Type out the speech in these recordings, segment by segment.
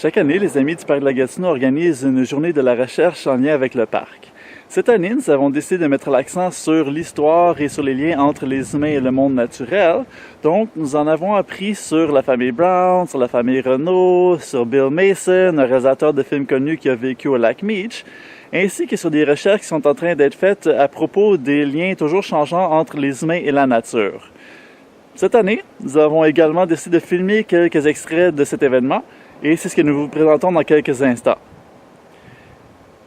Chaque année, les Amis du Parc de la Gatineau organisent une journée de la recherche en lien avec le parc. Cette année, nous avons décidé de mettre l'accent sur l'histoire et sur les liens entre les humains et le monde naturel. Donc, nous en avons appris sur la famille Brown, sur la famille Renault, sur Bill Mason, un réalisateur de films connu qui a vécu au lac Meech, ainsi que sur des recherches qui sont en train d'être faites à propos des liens toujours changeants entre les humains et la nature. Cette année, nous avons également décidé de filmer quelques extraits de cet événement, et c'est ce que nous vous présentons dans quelques instants.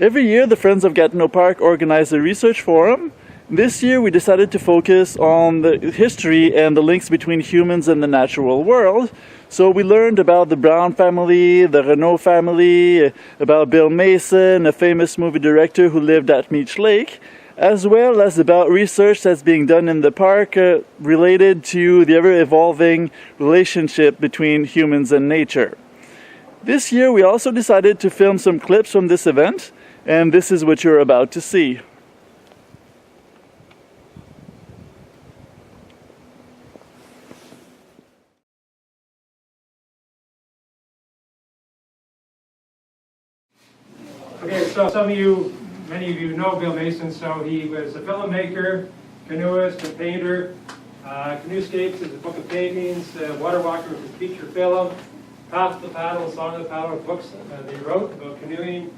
Every year, the Friends of Gatineau Park organize a research forum. This year, we decided to focus on the history and the links between humans and the natural world. So we learned about the Brown family, the Renault family, about Bill Mason, a famous movie director who lived at Meech Lake, as well as about research that's being done in the park related to the ever-evolving relationship between humans and nature. This year, we also decided to film some clips from this event, and this is what you're about to see. Okay, so many of you know Bill Mason, so he was a filmmaker, canoeist, and painter. Canoescapes is a book of paintings, Water Walker is a feature film, Path of the Paddle, Song of the Paddle, books that he wrote about canoeing.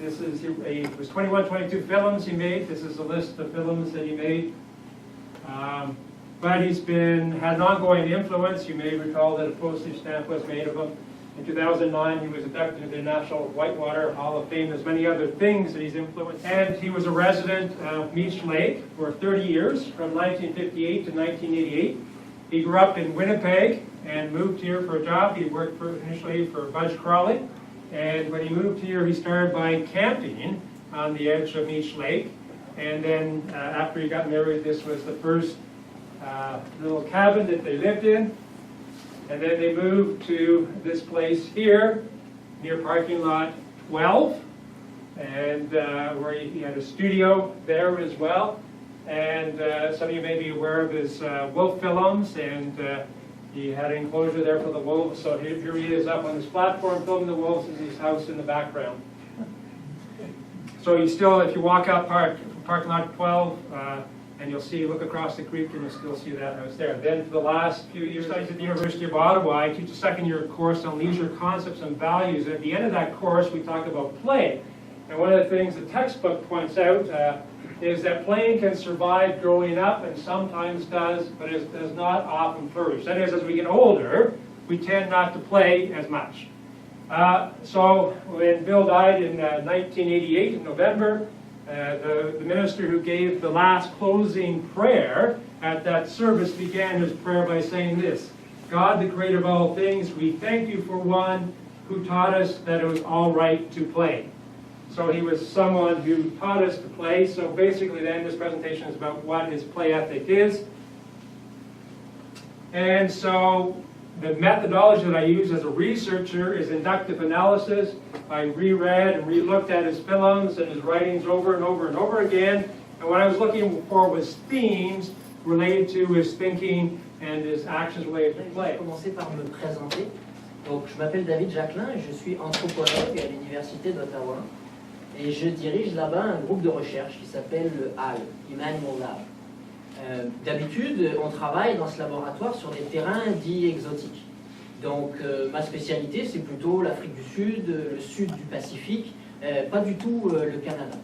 It was 22 films he made. This is a list of films that he made. But he's had an ongoing influence. You may recall that a postage stamp was made of him. In 2009, he was inducted into the National Whitewater Hall of Fame. There's many other things that he's influenced. And he was a resident of Meech Lake for 30 years, from 1958 to 1988. He grew up in Winnipeg and moved here for a job. He worked initially for Budge Crawley. And when he moved here, he started by camping on the edge of Meech Lake. And then after he got married, this was the first little cabin that they lived in. And then they moved to this place here, near parking lot 12, and where he had a studio there as well. And some of you may be aware of his wolf films, and he had an enclosure there for the wolves. So here he is up on this platform filming the wolves in his house in the background. So you still, if you walk out parking lot 12, and you'll look across the creek and you'll still see that house there. Then for the last few years, I studied at the University of Ottawa. I teach a second-year course on leisure concepts and values. At the end of that course, we talk about play. And one of the things the textbook points out is that playing can survive growing up and sometimes does, but it does not often flourish. That is, as we get older, we tend not to play as much. So when Bill died in 1988, in November, the minister who gave the last closing prayer at that service began his prayer by saying this: God, the creator of all things, we thank you for one who taught us that it was all right to play. So he was someone who taught us to play. So basically then this presentation is about what his play ethic is. And so the methodology that I use as a researcher is inductive analysis. I reread and re-looked at his films and his writings over and over and over again. And what I was looking for was themes related to his thinking and his actions related to play. Je vais commencer par me présenter. Donc, je m'appelle David Jacquelin et je suis anthropologue à l'Université d'Ottawa. Et je dirige là-bas un groupe de recherche qui s'appelle le HAL, Humanimal Lab. D'habitude, on travaille dans ce laboratoire sur des terrains dits exotiques. Donc ma spécialité, c'est plutôt l'Afrique du Sud, le sud du Pacifique, pas du tout le Canada.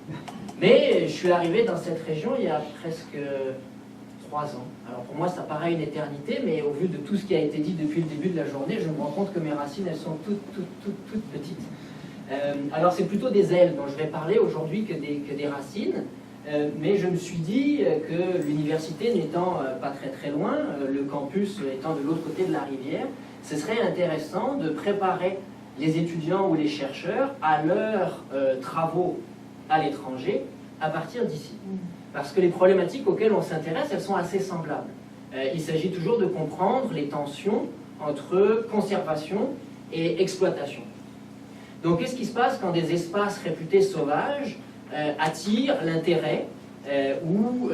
Mais je suis arrivé dans cette région il y a presque 3 ans. Alors pour moi, ça paraît une éternité, mais au vu de tout ce qui a été dit depuis le début de la journée, je me rends compte que mes racines, elles sont toutes petites. Alors c'est plutôt des ailes dont je vais parler aujourd'hui que des racines. Mais je me suis dit que l'université n'étant pas très loin, le campus étant de l'autre côté de la rivière, ce serait intéressant de préparer les étudiants ou les chercheurs à leurs travaux à l'étranger à partir d'ici. Parce que les problématiques auxquelles on s'intéresse, elles sont assez semblables. Il s'agit toujours de comprendre les tensions entre conservation et exploitation. Donc qu'est-ce qui se passe quand des espaces réputés sauvages attire l'intérêt ou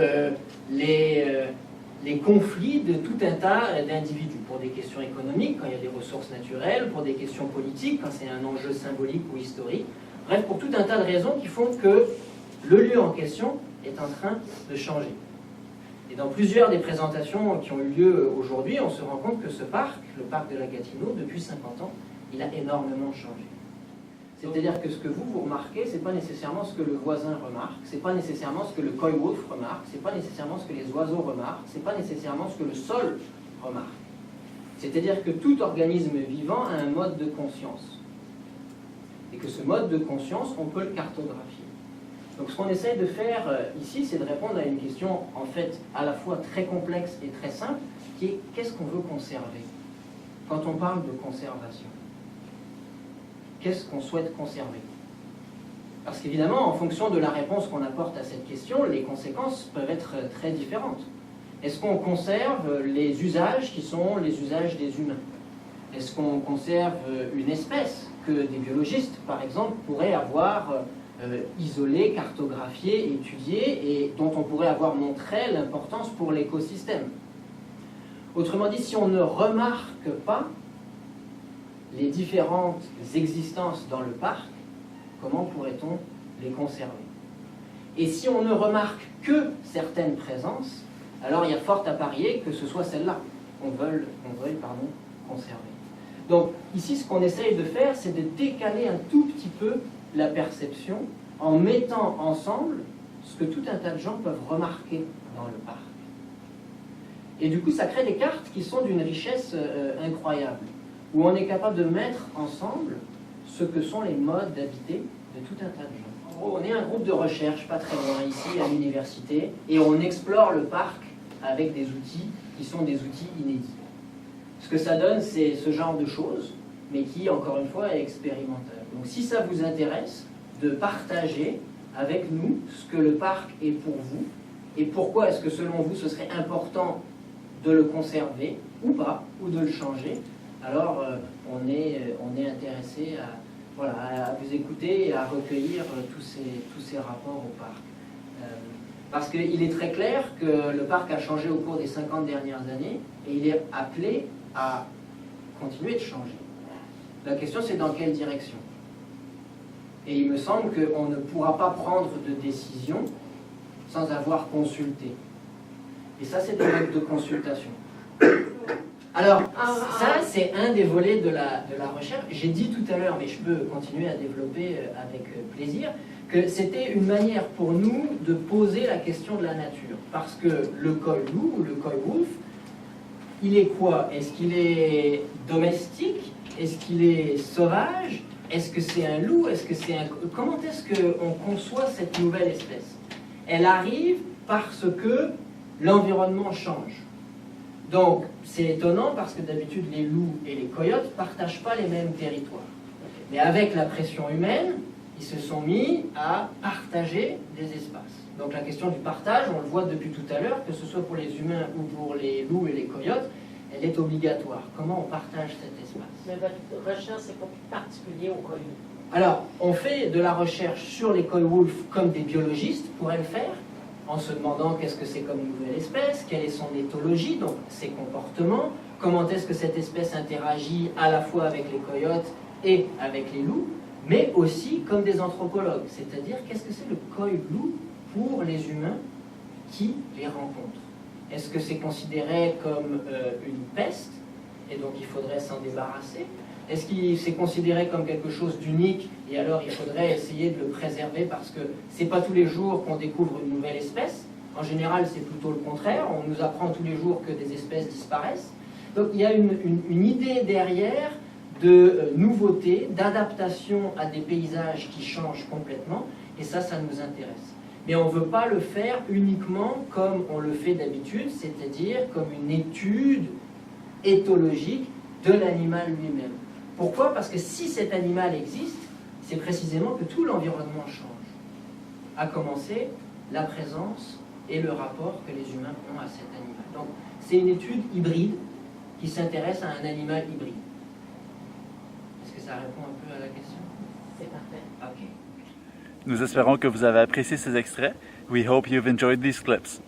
les conflits de tout un tas d'individus, pour des questions économiques, quand il y a des ressources naturelles, pour des questions politiques, quand c'est un enjeu symbolique ou historique, bref, pour tout un tas de raisons qui font que le lieu en question est en train de changer. Et dans plusieurs des présentations qui ont eu lieu aujourd'hui, on se rend compte que ce parc, le parc de la Gatineau, depuis 50 ans, il a énormément changé. C'est-à-dire que ce que vous remarquez, ce n'est pas nécessairement ce que le voisin remarque, ce n'est pas nécessairement ce que le coy wolf remarque, ce n'est pas nécessairement ce que les oiseaux remarquent, ce n'est pas nécessairement ce que le sol remarque. C'est-à-dire que tout organisme vivant a un mode de conscience. Et que ce mode de conscience, on peut le cartographier. Donc ce qu'on essaye de faire ici, c'est de répondre à une question en fait à la fois très complexe et très simple, qui est qu'est-ce qu'on veut conserver quand on parle de conservation? Qu'est-ce qu'on souhaite conserver? Parce qu'évidemment, en fonction de la réponse qu'on apporte à cette question, les conséquences peuvent être très différentes. Est-ce qu'on conserve les usages qui sont les usages des humains? Est-ce qu'on conserve une espèce que des biologistes, par exemple, pourraient avoir isolée, cartographiée, étudiée, et dont on pourrait avoir montré l'importance pour l'écosystème? Autrement dit, si on ne remarque pas les différentes existences dans le parc, comment pourrait-on les conserver? Et si on ne remarque que certaines présences, alors il y a fort à parier que ce soit celle-là qu'on veuille conserver. Donc ici, ce qu'on essaye de faire, c'est de décaler un tout petit peu la perception en mettant ensemble ce que tout un tas de gens peuvent remarquer dans le parc. Et du coup, ça crée des cartes qui sont d'une richesse incroyable, où on est capable de mettre ensemble ce que sont les modes d'habiter de tout un tas de gens. En gros, on est un groupe de recherche, pas très loin ici, à l'université, et on explore le parc avec des outils qui sont des outils inédits. Ce que ça donne, c'est ce genre de choses, mais qui, encore une fois, est expérimental. Donc si ça vous intéresse, de partager avec nous ce que le parc est pour vous, et pourquoi est-ce que selon vous ce serait important de le conserver, ou pas, ou de le changer, alors on est intéressé à vous écouter et à recueillir tous ces rapports au parc. Parce qu'il est très clair que le parc a changé au cours des 50 dernières années, et il est appelé à continuer de changer. La question, c'est dans quelle direction? Et il me semble qu'on ne pourra pas prendre de décision sans avoir consulté. Et ça, c'est des règles de consultation. Alors, ça, c'est un des volets de la recherche. J'ai dit tout à l'heure, mais je peux continuer à développer avec plaisir, que c'était une manière pour nous de poser la question de la nature. Parce que le coy-loup ou le coy-wolf, il est quoi? Est-ce qu'il est domestique? Est-ce qu'il est sauvage? Est-ce que c'est un loup? Est-ce que c'est un... Comment est-ce qu'on conçoit cette nouvelle espèce? Elle arrive parce que l'environnement change. Donc, c'est étonnant parce que d'habitude, les loups et les coyotes ne partagent pas les mêmes territoires. Mais avec la pression humaine, ils se sont mis à partager des espaces. Donc la question du partage, on le voit depuis tout à l'heure, que ce soit pour les humains ou pour les loups et les coyotes, elle est obligatoire. Comment on partage cet espace? Mais votre recherche, c'est pas plus particulier au coy-loup. Alors, on fait de la recherche sur les coy-wolves comme des biologistes pourraient le faire, en se demandant qu'est-ce que c'est comme nouvelle espèce, quelle est son éthologie, donc ses comportements, comment est-ce que cette espèce interagit à la fois avec les coyotes et avec les loups, mais aussi comme des anthropologues, c'est-à-dire qu'est-ce que c'est le coy-loup pour les humains qui les rencontrent. Est-ce que c'est considéré comme une peste, et donc il faudrait s'en débarrasser? Est-ce que c'est considéré comme quelque chose d'unique, et alors il faudrait essayer de le préserver parce que c'est pas tous les jours qu'on découvre une nouvelle espèce? En général, c'est plutôt le contraire. On nous apprend tous les jours que des espèces disparaissent. Donc il y a une idée derrière de nouveauté, d'adaptation à des paysages qui changent complètement, et ça nous intéresse. Mais on ne veut pas le faire uniquement comme on le fait d'habitude, c'est-à-dire comme une étude éthologique de l'animal lui-même. Pourquoi? Parce que si cet animal existe, c'est précisément que tout l'environnement change. À commencer, la présence et le rapport que les humains ont à cet animal. Donc, c'est une étude hybride qui s'intéresse à un animal hybride. Est-ce que ça répond un peu à la question? C'est parfait. Ok. Nous espérons que vous avez apprécié ces extraits. We hope you've enjoyed these clips.